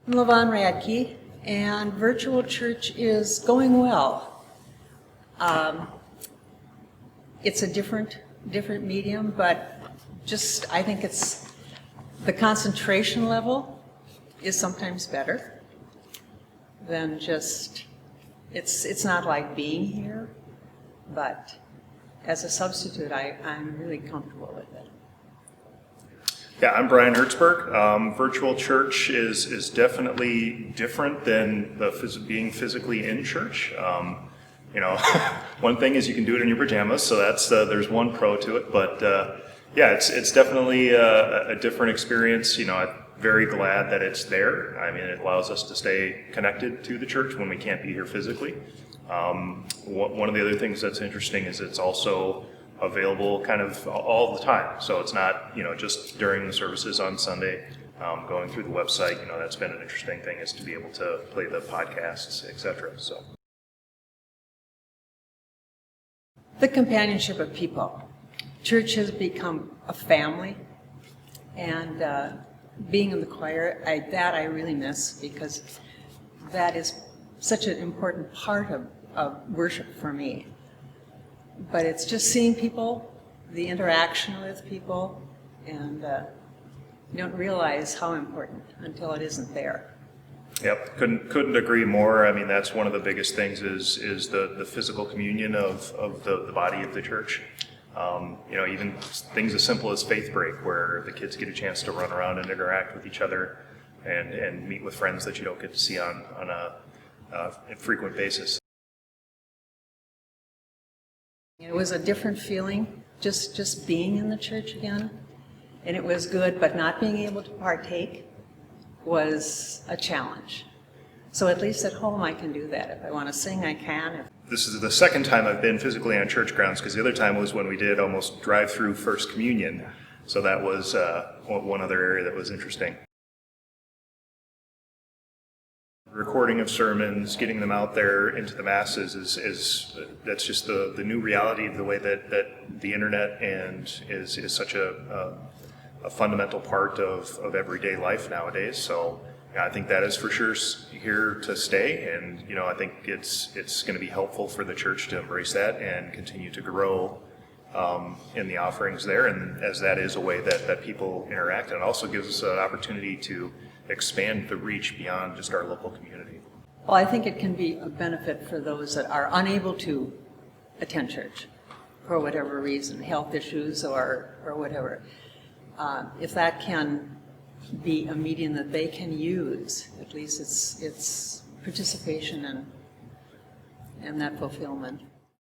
I'm LaVon Radke, and virtual church is going well. It's a different medium, but just I think it's the concentration level is sometimes better than just it's not like being here, but as a substitute, I'm really comfortable with it. Yeah, I'm Brian Hertzberg. Virtual church is definitely different than being physically in church. One thing is you can do it in your pajamas, so that's there's one pro to it. But yeah, it's definitely a different experience. I'm very glad that it's there. I mean, it allows us to stay connected to the church when we can't be here physically. One of the other things that's interesting is it's also available kind of all the time. So it's not, just during the services on Sunday, going through the website, that's been an interesting thing is to be able to play the podcasts, etc. So the companionship of people. Church has become a family, and being in the choir, I really miss, because that is such an important part of worship for me. But it's just seeing people, the interaction with people, and you don't realize how important until it isn't there. Yep, couldn't agree more. I mean, that's one of the biggest things is the physical communion of the body of the church. Even things as simple as faith break, where the kids get a chance to run around and interact with each other and meet with friends that you don't get to see on a frequent basis. It was a different feeling, just being in the church again, and it was good, but not being able to partake was a challenge. So at least at home I can do that. If I want to sing, I can. This is the second time I've been physically on church grounds, because the other time was when we did almost drive-through First Communion. So that was one other area that was interesting. Recording of sermons, getting them out there into the masses is that's just the new reality of the way that the internet and is such a fundamental part of everyday life nowadays. So I think that is for sure here to stay, and I think it's going to be helpful for the church to embrace that and continue to grow in the offerings there, and as that is a way that people interact, and it also gives us an opportunity to expand the reach beyond just our local community. Well, I think it can be a benefit for those that are unable to attend church for whatever reason, health issues or whatever. If that can be a medium that they can use, at least it's participation and that fulfillment.